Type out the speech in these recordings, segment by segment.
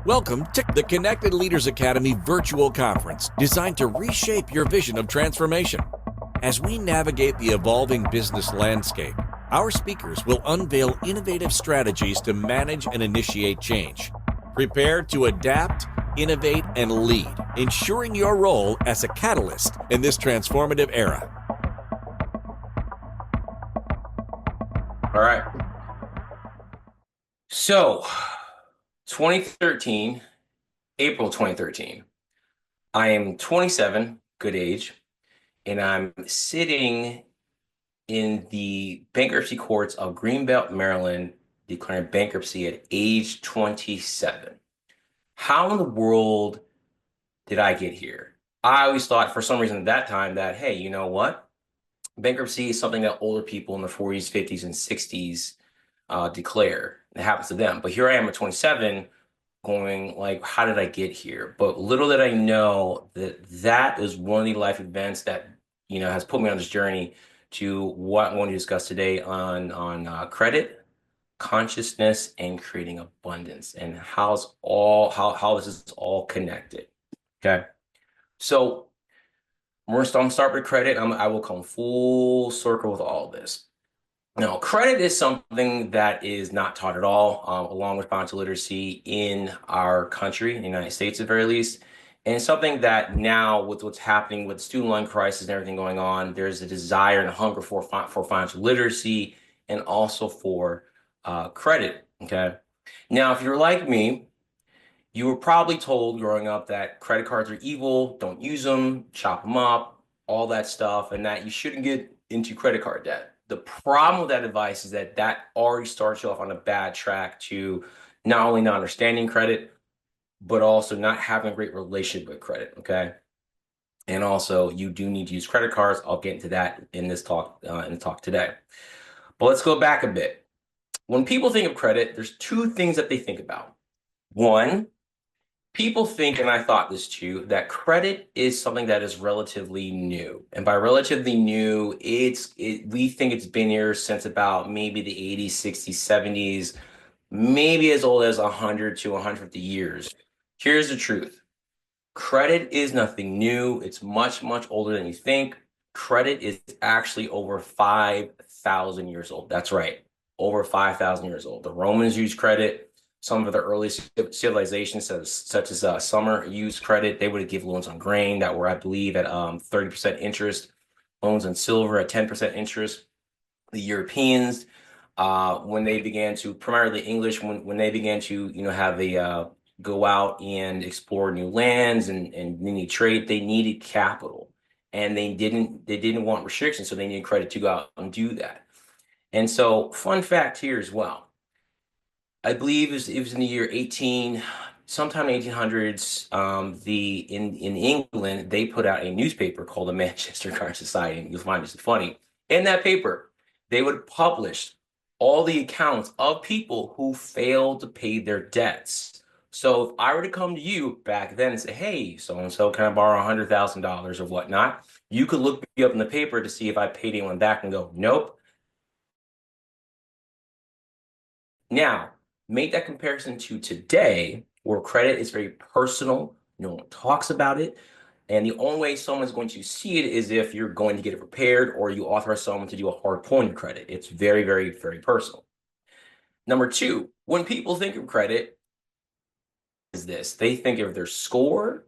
Welcome to the Connected Leaders Academy virtual conference designed to reshape your vision of transformation. As we navigate the evolving business landscape, our speakers will unveil innovative strategies to manage and initiate change. Prepare to adapt, innovate, and lead, ensuring your role as a catalyst in this transformative era. All right. So, 2013, April 2013. I am 27, good age, and I'm sitting in the bankruptcy courts of Greenbelt, Maryland, declaring bankruptcy at age 27. How in the world did I get here? I always thought for some reason at that time that, hey, you know what? Bankruptcy is something that older people in the 40s, 50s, and 60s declare. It happens to them. But here I am at 27 going like, how did I get here? But little did I know that that is one of the life events that, has put me on this journey to what I'm going to discuss today on credit, consciousness, and creating abundance, and how this is all connected. Okay. So I'm going to start with credit. I will come full circle with all of this. Now, credit is something that is not taught at all, along with financial literacy in our country, in the United States at the very least. And something that now, with what's happening with the student loan crisis and everything going on, there's a desire and a hunger for financial literacy and also for credit. Okay. Now, if you're like me, you were probably told growing up that credit cards are evil, don't use them, chop them up, all that stuff, and that you shouldn't get into credit card debt. The problem with that advice is that that already starts you off on a bad track to not only not understanding credit, but also not having a great relationship with credit, okay? And also, you do need to use credit cards. I'll get into that in this talk, today. But let's go back a bit. When people think of credit, there's two things that they think about. One, people think, and I thought this too, that credit is something that is relatively new. And by relatively new, we think it's been here since about maybe the 80s, 60s, 70s, maybe as old as 100 to 150 years. Here's the truth. Credit is nothing new. It's much, much older than you think. Credit is actually over 5,000 years old. That's right, over 5,000 years old. The Romans used credit. Some of the early civilizations, such as Sumer, used credit. They would give loans on grain that were, I believe, at 30% interest, loans on silver at 10% interest. The Europeans, when they began to, primarily English, when they began to, have a go out and explore new lands and need trade, they needed capital, and they didn't want restrictions, so they needed credit to go out and do that. And so, fun fact here as well. I believe it was in the year sometime in 1800s. In England, they put out a newspaper called the Manchester Card Society, and you'll find this funny. In that paper, they would publish all the accounts of people who failed to pay their debts. So if I were to come to you back then and say, "Hey, so and so, can I borrow $100,000 or whatnot?" You could look me up in the paper to see if I paid anyone back and go, "Nope." Now, make that comparison to today, where credit is very personal, no one talks about it, and the only way someone's going to see it is if you're going to get it repaired or you authorize someone to do a hard pull on your credit. It's very, very, very personal. Number two, when people think of credit, is this: they think of their score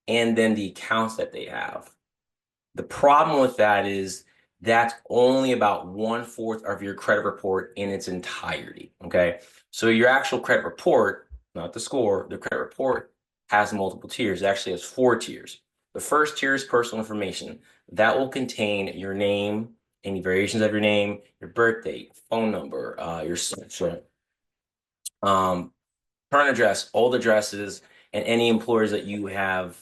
and then the accounts that they have. The problem with that is that's only about 1/4 of your credit report in its entirety. Okay. So your actual credit report, not the score, the credit report has multiple tiers. It actually has 4 tiers. The first tier is personal information. That will contain your name, any variations of your name, your birth date, phone number, your current address, old addresses, and any employers that you have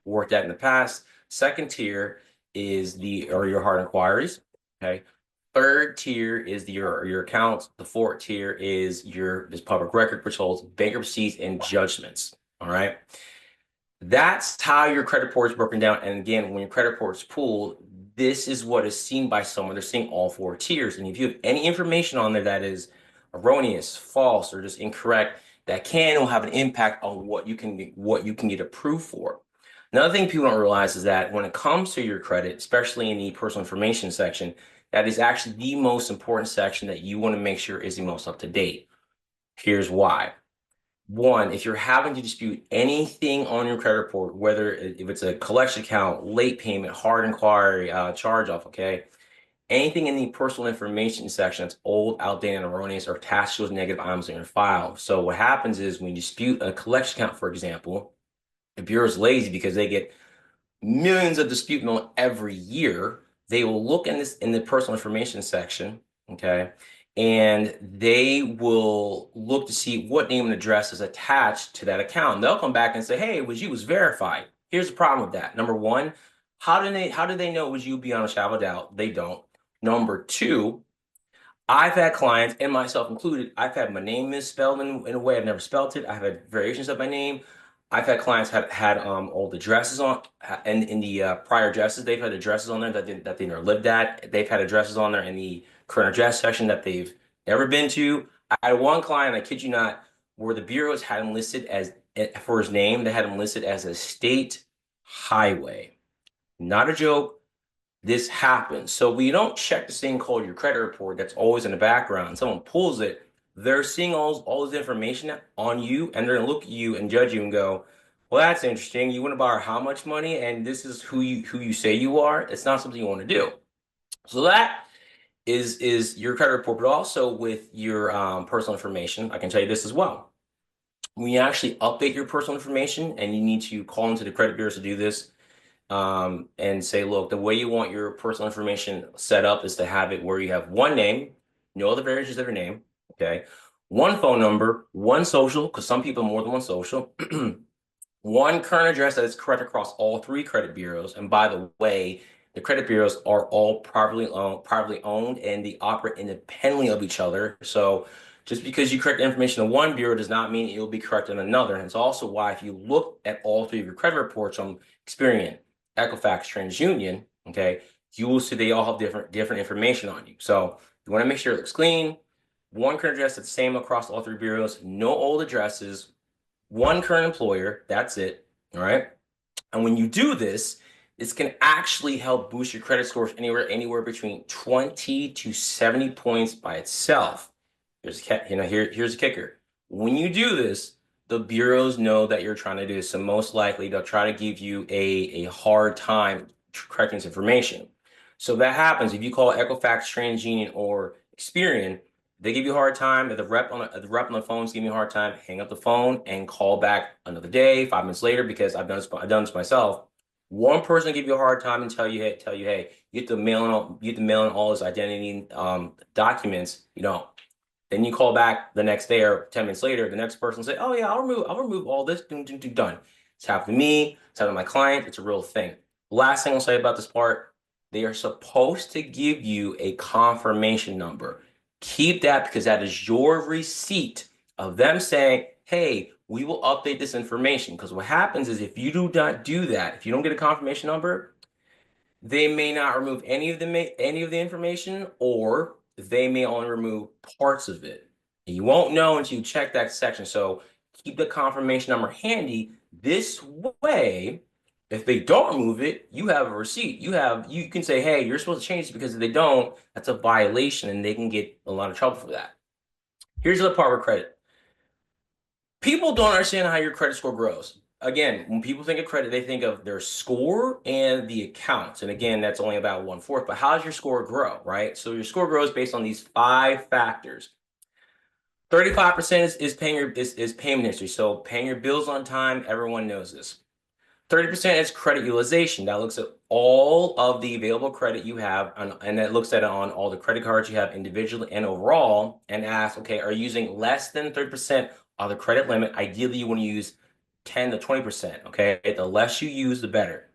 worked at in the past. Second tier is your hard inquiries. Okay. Third tier is your accounts. The fourth tier is this public record, which holds bankruptcies and judgments. All right. That's how your credit report is broken down. And again, when your credit report is pulled, this is what is seen by someone. They're seeing all 4 tiers. And if you have any information on there that is erroneous, false, or just incorrect, that can will have an impact on what you can get approved for. Another thing people don't realize is that when it comes to your credit, especially in the personal information section, that is actually the most important section that you want to make sure is the most up to date. Here's why. One, if you're having to dispute anything on your credit report, whether if it's a collection account, late payment, hard inquiry, charge off, okay, anything in the personal information section that's old, outdated, and erroneous or attached to those negative items in your file. So what happens is when you dispute a collection account, for example, the bureau is lazy because they get millions of dispute mail every year. They will look in the personal information section, okay, and they will look to see what name and address is attached to that account. They'll come back and say, "Hey, it was you, it was verified." Here's the problem with that. Number one, how do they know it was you beyond a shadow of doubt? They don't. Number two, I've had clients, and myself included, I've had my name misspelled in a way I've never spelled it. I've had variations of my name. I've had clients have had old addresses on, and in the prior addresses, they've had addresses on there that they never lived at. They've had addresses on there in the current address section that they've never been to. I had one client, I kid you not, where the bureaus had him listed as, for his name, they had him listed as a state highway. Not a joke. This happens. So we don't check this thing called your credit report that's always in the background. Someone pulls it, they're seeing all this information on you, and they're gonna look at you and judge you and go, well, that's interesting. You want to borrow how much money, and this is who you say you are. It's not something you want to do. So that is your credit report, but also with your personal information. I can tell you this as well. When you actually update your personal information, and you need to call into the credit bureaus to do this, and say, look, the way you want your personal information set up is to have it where you have one name, no other variations of your name, okay? One phone number, one social, because some people have more than one social, one current address that is correct across all three credit bureaus. And by the way, the credit bureaus are all privately owned, and they operate independently of each other. So just because you correct information in one bureau does not mean it will be correct in another. And it's also why if you look at all three of your credit reports from Experian, Equifax, TransUnion, okay, you will see they all have different information on you. So you want to make sure it looks clean. One current address that's the same across all three bureaus, no old addresses, one current employer, that's it, all right? And when you do this, this can actually help boost your credit scores anywhere between 20 to 70 points by itself. Here's the kicker. When you do this, the bureaus know that you're trying to do this, so most likely they'll try to give you a hard time correcting this information. So that happens if you call Equifax, TransUnion, or Experian. They give you a hard time. If the rep on the phone's giving you a hard time, hang up the phone and call back another day, 5 minutes later, because I've done this myself. One person will give you a hard time and tell you, hey, you have to mail in all his identity documents. You don't. Then you call back the next day or 10 minutes later, the next person say, oh yeah, I'll remove all this. Done. It's happened to me. It's happened to my client. It's a real thing. Last thing I'll say about this part, they are supposed to give you a confirmation number. Keep that because that is your receipt of them saying, hey, we will update this information. Because what happens is if you do not do that, if you don't get a confirmation number, they may not remove any of the information, or they may only remove parts of it. And you won't know until you check that section. So keep the confirmation number handy. This way, if they don't remove it, you have a receipt. You can say, hey, you're supposed to change it, because if they don't, that's a violation and they can get a lot of trouble for that. Here's the part with credit. People don't understand how your credit score grows. Again, when people think of credit, they think of their score and the accounts. And again, that's only about 1/4. But how does your score grow, right? So your score grows based on these 5 factors. 35% is payment history. So paying your bills on time, everyone knows this. 30% is credit utilization. That looks at all of the available credit you have, and that looks at it on all the credit cards you have individually and overall, and asks, okay, are you using less than 30% of the credit limit? Ideally, you want to use 10 to 20%, okay? The less you use, the better.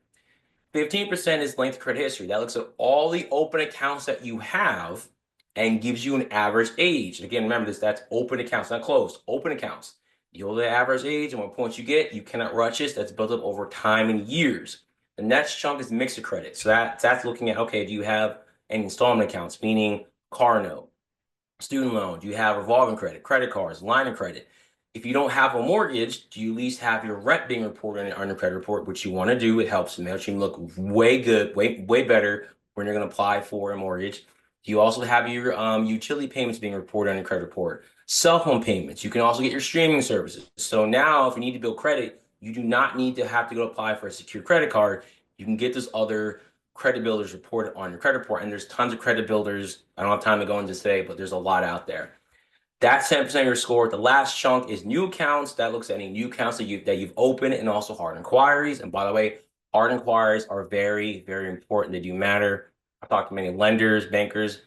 15% is length of credit history. That looks at all the open accounts that you have and gives you an average age. Again, remember this, that's open accounts, not closed, open accounts. The older the average age and what points you get, you cannot rush this. That's built up over time and years. The next chunk is mixed credit. So that's looking at, okay, do you have any installment accounts, meaning car note, student loan? Do you have revolving credit, credit cards, line of credit? If you don't have a mortgage, do you at least have your rent being reported on your credit report, which you want to do? It helps make you look way good, way better when you're going to apply for a mortgage. You also have your utility payments being reported on your credit report. Cell phone payments. You can also get your streaming services. So now, if you need to build credit, you do not need to have to go apply for a secure credit card. You can get those other credit builders reported on your credit report. And there's tons of credit builders. I don't have time to go into today, but there's a lot out there. That's 10% of your score. The last chunk is new accounts. That looks at any new accounts that you've opened, and also hard inquiries. And by the way, hard inquiries are very, very important. They do matter. I've talked to many lenders, bankers.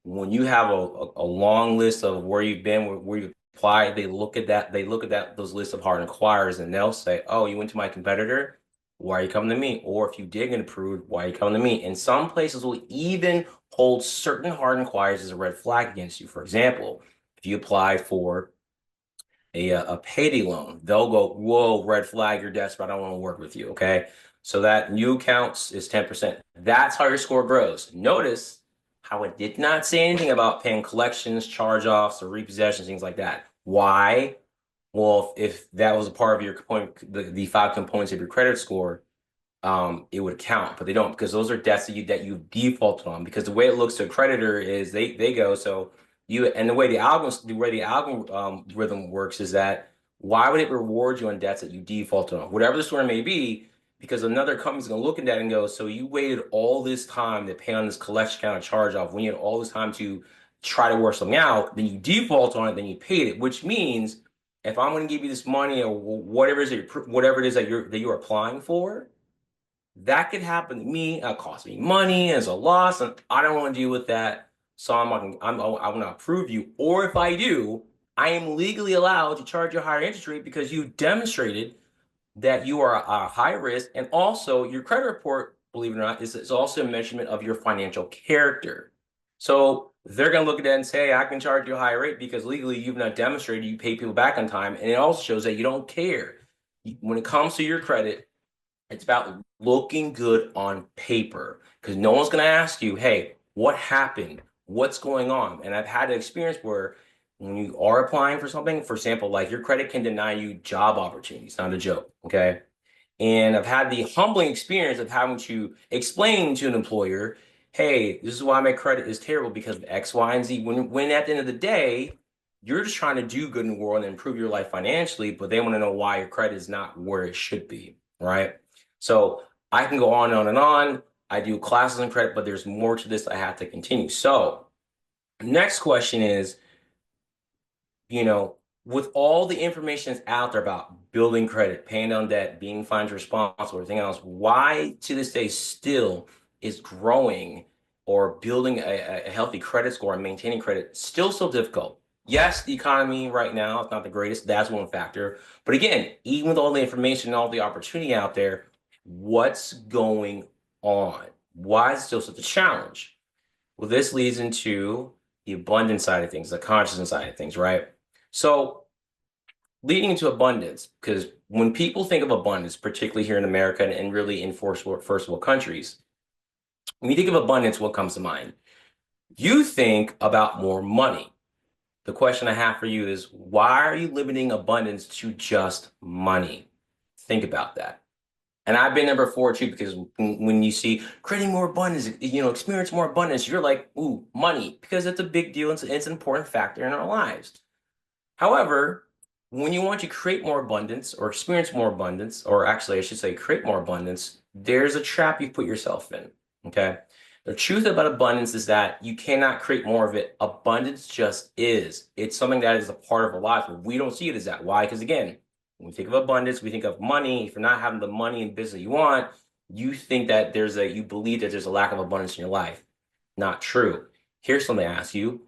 When you have a long list of where you've been, where you've applied, they look at that. They look at those lists of hard inquiries, and they'll say, "Oh, you went to my competitor. Why are you coming to me?" Or if you did get approved, why are you coming to me? And some places will even hold certain hard inquiries as a red flag against you. For example, if you apply for a payday loan, they'll go, "Whoa, red flag, you're desperate. I don't want to work with you." Okay. So that new accounts is 10%. That's how your score grows. Notice how it did not say anything about paying collections, charge-offs, or repossessions, things like that. Why? Well, if that was a part of your component, the 5 components of your credit score, it would count, but they don't, because those are debts that you defaulted on. Because the way it looks to a creditor is they go, so you, and the way the algorithm works is that, why would it reward you on debts that you defaulted on, whatever the score may be? Because another company's gonna look at that and go, so you waited all this time to pay on this collection account of charge off when you had all this time to try to work something out, then you default on it, then you paid it, which means if I'm going to give you this money or whatever it is that you're applying for, that could happen to me. It'll cost me money as a loss, and I don't want to deal with that. So I will not approve you. Or if I do, I am legally allowed to charge you a higher interest rate because you demonstrated that you are a high risk, and also your credit report, believe it or not, is also a measurement of your financial character. So they're going to look at that and say, "Hey, I can charge you a higher rate because legally you've not demonstrated you pay people back on time," and it also shows that you don't care. When it comes to your credit, it's about looking good on paper, because no one's going to ask you, "Hey, what happened? What's going on?" And I've had an experience where when you are applying for something, for example, like your credit can deny you job opportunities, not a joke, okay? And I've had the humbling experience of having to explain to an employer, "Hey, this is why my credit is terrible because of X, Y, and Z." When at the end of the day, you're just trying to do good in the world and improve your life financially, but they want to know why your credit is not where it should be, right? So I can go on and on and on. I do classes on credit, but there's more to this I have to continue. So next question is, you know, with all the information that's out there about building credit, paying down debt, being financially responsible, everything else, why to this day still is growing or building a healthy credit score and maintaining credit still so difficult? Yes, the economy right now is not the greatest. That's one factor. But again, even with all the information and all the opportunity out there, what's going on? Why is it still such a challenge? Well, this leads into the abundance side of things, the consciousness side of things, right? So leading into abundance, because when people think of abundance, particularly here in America and really in first world countries, when you think of abundance, what comes to mind? You think about more money. The question I have for you is, why are you limiting abundance to just money? Think about that. And I've been there before too, because when you see creating more abundance, experience more abundance, you're like, "Ooh, money," because it's a big deal. It's an important factor in our lives. However, when you want to create more abundance or experience more abundance, or actually, I should say, create more abundance, there's a trap you put yourself in. Okay. The truth about abundance is that you cannot create more of it. Abundance just is. It's something that is a part of our life, but we don't see it as that. Why? Because again, when we think of abundance, we think of money. If you're not having the money and business you want, you think that you believe that there's a lack of abundance in your life. Not true. Here's something I ask you.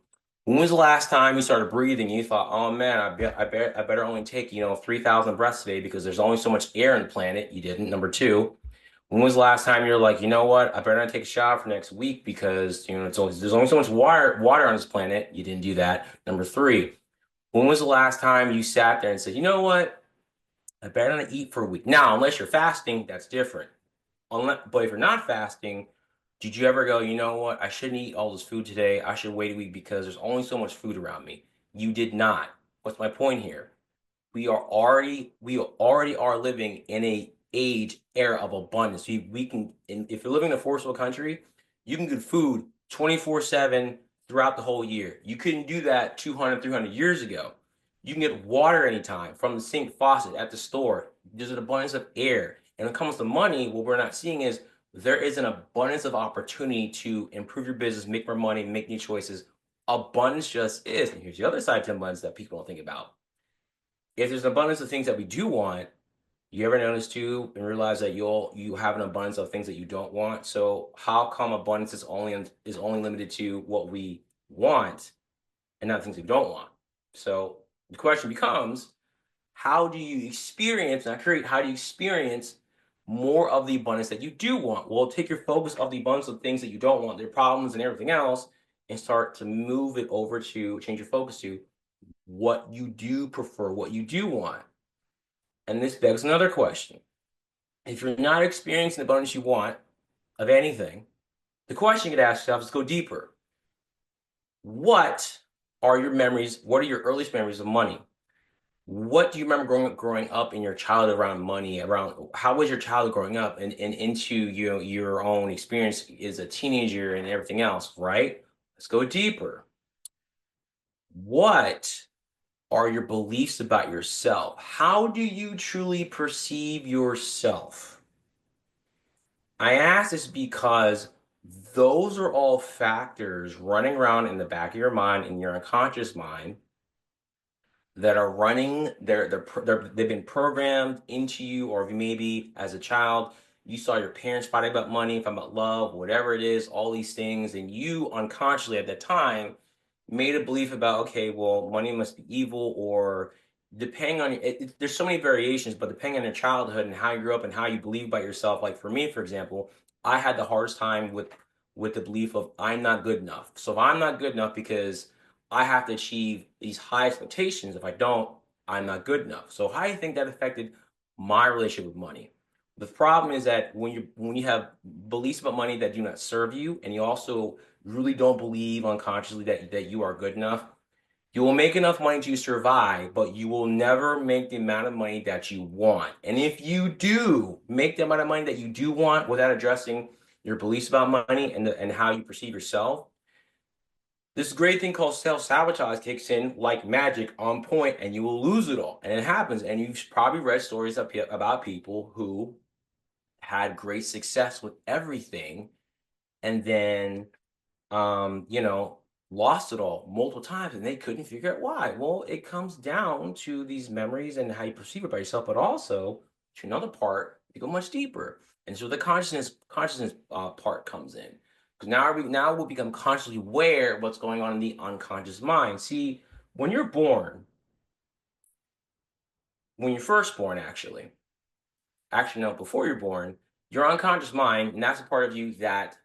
When was the last time you started breathing and you thought, "Oh man, I better only take, 3,000 breaths today because there's only so much air on the planet"? You didn't. Number two, when was the last time you're like, "You know what? I better not take a shower for next week because, there's only so much water on this planet"? You didn't do that. Number three, when was the last time you sat there and said, "You know what? I better not eat for a week"? Now, unless you're fasting, that's different. But if you're not fasting, did you ever go, "You know what? I shouldn't eat all this food today. I should wait a week because there's only so much food around me"? You did not. What's my point here? we already are living in a age era of abundance. We can, if you're living in a first world country, you can get food 24/7 throughout the whole year. You couldn't do that 200, 300 years ago. You can get water anytime from the sink faucet at the store. There's an abundance of air. And when it comes to money, what we're not seeing is there is an abundance of opportunity to improve your business, make more money, make new choices. Abundance just is. And here's the other side to abundance that people don't think about. If there's an abundance of things that we do want, you ever notice too and realize that you have an abundance of things that you don't want? So how come abundance is only limited to what we want and not things we don't want? So the question becomes, how do you experience, not create, how do you experience more of the abundance that you do want? Well, take your focus off the abundance of things that you don't want, their problems and everything else, and start to move it over to change your focus to what you do prefer, what you do want. And this begs another question. If you're not experiencing the abundance you want of anything, the question you could ask yourself is, go deeper. What are your memories? What are your earliest memories of money? What do you remember growing up in your childhood around money? Around how was your childhood growing up and into your own experience as a teenager and everything else, right? Let's go deeper. What are your beliefs about yourself? How do you truly perceive yourself? I ask this because those are all factors running around in the back of your mind, in your unconscious mind, that are running. They've been programmed into you, or maybe as a child, you saw your parents fighting about money, fighting about love, whatever it is, all these things, and you unconsciously at that time made a belief about, okay, well, money must be evil, or depending on there's so many variations, but depending on your childhood and how you grew up and how you believe about yourself. Like for me, for example, I had the hardest time with the belief of I'm not good enough. So if I'm not good enough because I have to achieve these high expectations, if I don't, I'm not good enough. So how do you think that affected my relationship with money? The problem is that when you have beliefs about money that do not serve you, and you also really don't believe unconsciously that you are good enough, you will make enough money to survive, but you will never make the amount of money that you want. And if you do make the amount of money that you do want without addressing your beliefs about money and how you perceive yourself, this great thing called self-sabotage kicks in like magic on point, and you will lose it all. And it happens. And you've probably read stories about people who had great success with everything and then lost it all multiple times, and they couldn't figure out why. Well, it comes down to these memories and how you perceive it by yourself, but also to another part, you go much deeper. And so the consciousness part comes in. Because now we'll become consciously aware of what's going on in the unconscious mind. See, when you're born, when you're first born, actually no, before you're born, your unconscious mind, and that's a part of you that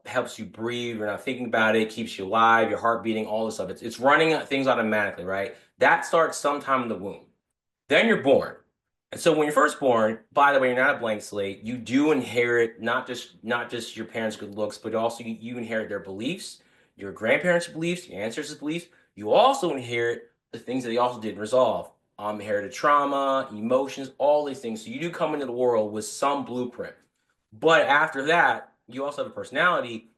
helps you breathe. You're not thinking about it, keeps you alive, your heart beating, all this stuff. It's running things automatically, right? That starts sometime in the womb. Then you're born. And so when you're first born, by the way, you're not a blank slate. You do inherit not just your parents' good looks, but also you inherit their beliefs, your grandparents' beliefs, your ancestors' beliefs. You also inherit the things that they also didn't resolve. Inherited trauma, emotions, all these things. So you do come into the world with some blueprint. But after that, you also have a personality.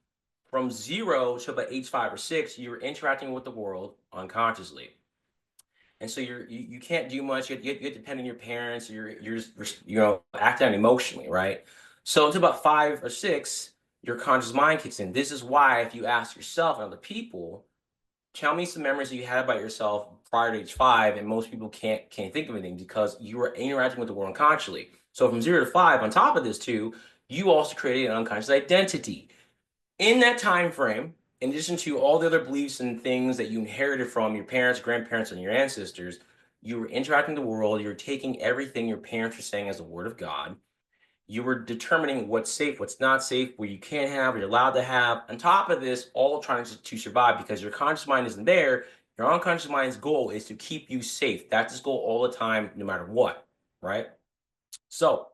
From 0 to about age 5 or 6, you're interacting with the world unconsciously. And so you can't do much. You depend on your parents. You're just acting out emotionally, right? So until about 5 or 6, your conscious mind kicks in. This is why if you ask yourself and other people, tell me some memories that you had about yourself prior to age 5, and most people can't think of anything because you are interacting with the world unconsciously. So from 0 to 5, on top of this too, you also created an unconscious identity. In that time frame, in addition to all the other beliefs and things that you inherited from your parents, grandparents, and your ancestors, you were interacting with the world. You were taking everything your parents were saying as the word of God. You were determining what's safe, what's not safe, what you can't have, what you're allowed to have. On top of this, all trying to survive because your conscious mind isn't there. Your unconscious mind's goal is to keep you safe. That's its goal all the time, no matter what, right? So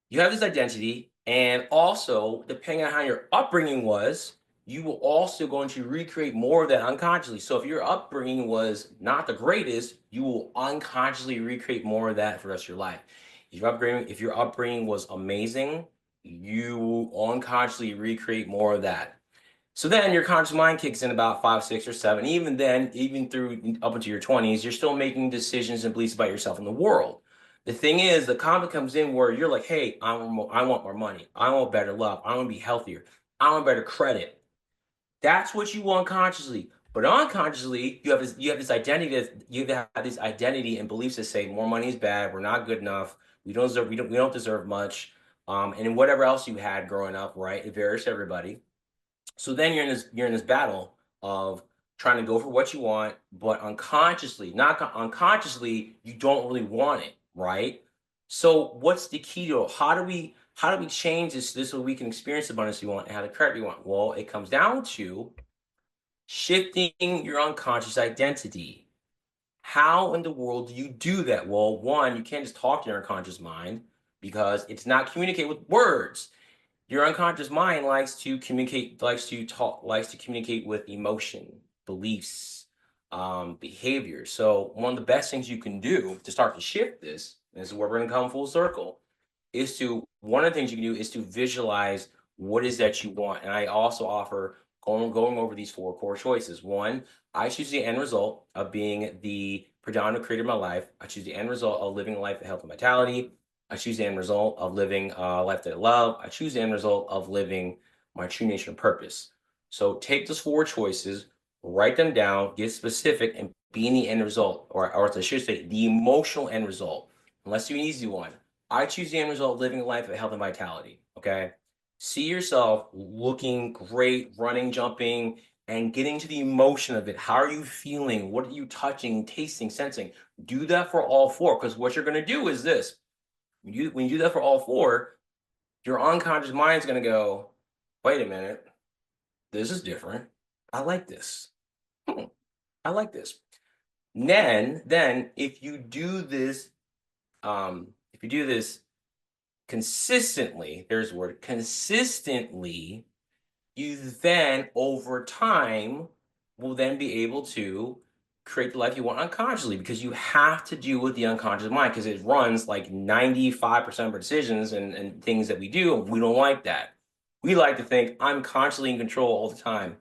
you have this identity, and also, depending on how your upbringing was, you will also going to recreate more of that unconsciously. So if your upbringing was not the greatest, you will unconsciously recreate more of that for the rest of your life. If your upbringing was amazing, you will unconsciously recreate more of that. So then your conscious mind kicks in about 5, 6, or 7. Even then, even through up into your 20s, you're still making decisions and beliefs about yourself in the world. The thing is, the conflict comes in where you're like, hey, I want more money. I want better love. I want to be healthier. I want better credit. That's what you want consciously. But unconsciously, you have this identity that you have this identity and beliefs that say more money is bad, we're not good enough, we don't deserve much. And whatever else you had growing up, right? It varies to everybody. So then you're in this battle of trying to go for what you want, but unconsciously, you don't really want it, right? So what's the key to it? How do we change this so we can experience the abundance we want and have the credit we want? Well, it comes down to shifting your unconscious identity. How in the world do you do that? Well, one, you can't just talk to your unconscious mind because it's not communicating with words. Your unconscious mind likes to communicate, likes to communicate with emotion, beliefs, behavior. So one of the best things you can do to start to shift this, and this is where we're going to come full circle, one of the things you can do is to visualize what is that you want. And I also offer going over these 4 core choices. One, I choose the end result of being the predominant creator of my life. I choose the end result of living a life of health and vitality. I choose the end result of living a life that I love. I choose the end result of living my true nature and purpose. So take those 4 choices, write them down, get specific, and be in the end result, or as I should say, the emotional end result. And let's do an easy one. I choose the end result of living a life of health and vitality, okay? See yourself looking great, running, jumping, and getting to the emotion of it. How are you feeling? What are you touching, tasting, sensing? Do that for all 4, because what you're going to do is this. When you do that for all 4, your unconscious mind is going to go, wait a minute, this is different. I like this. I like this. Then if you do this consistently, there's the word consistently, you then over time will then be able to create the life you want unconsciously, because you have to deal with the unconscious mind, because it runs like 95% of our decisions and things that we do, and we don't like that. We like to think I'm constantly in control all the time.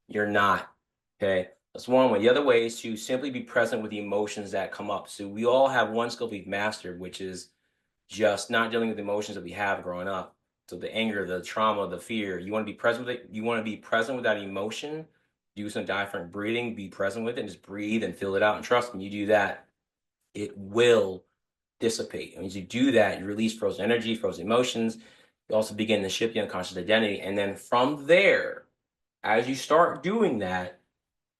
You're not, okay? That's one way. The other way is to simply be present with the emotions that come up. So we all have one skill we've mastered, which is just not dealing with the emotions that we have growing up. So the anger, the trauma, the fear, you want to be present with it. You want to be present with that emotion. Do some diaphragmatic breathing, be present with it, and just breathe and feel it out. And trust me, you do that, it will dissipate. And as you do that, you release frozen energy, frozen emotions. You also begin to shift the unconscious identity. And then from there, as you start doing that,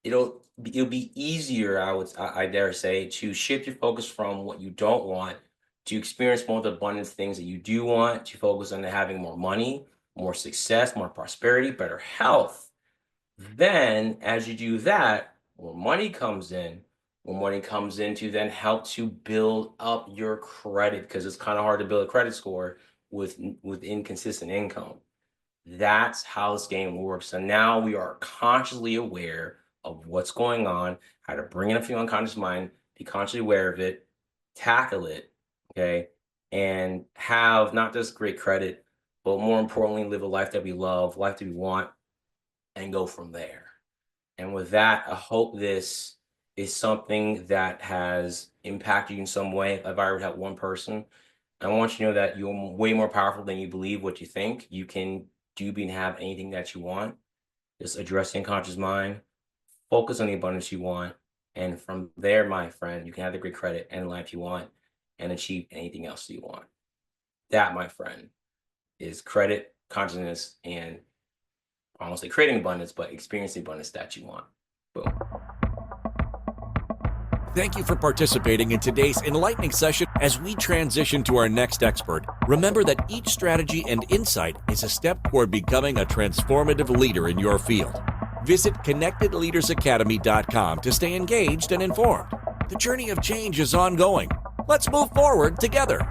it'll be easier, I dare say, to shift your focus from what you don't want to experience more of the abundance things that you do want, to focus on having more money, more success, more prosperity, better health. Then as you do that, more money comes in to then help to build up your credit, because it's kind of hard to build a credit score with inconsistent income. That's how this game works. So now we are consciously aware of what's going on, how to bring in a few unconscious mind, be consciously aware of it, tackle it, okay, and have not just great credit, but more importantly, live a life that we love, life that we want, and go from there. And with that, I hope this is something that has impacted you in some way. If I ever help one person, I want you to know that you're way more powerful than you believe what you think. You can do, be, and have anything that you want. Just address the unconscious mind, focus on the abundance you want, and from there, my friend, you can have the great credit and life you want and achieve anything else you want. That, my friend, is credit, consciousness, and I won't say creating abundance, but experiencing abundance that you want. Boom. Thank you for participating in today's enlightening session. As we transition to our next expert, remember that each strategy and insight is a step toward becoming a transformative leader in your field. Visit connectedleadersacademy.com to stay engaged and informed. The journey of change is ongoing. Let's move forward together.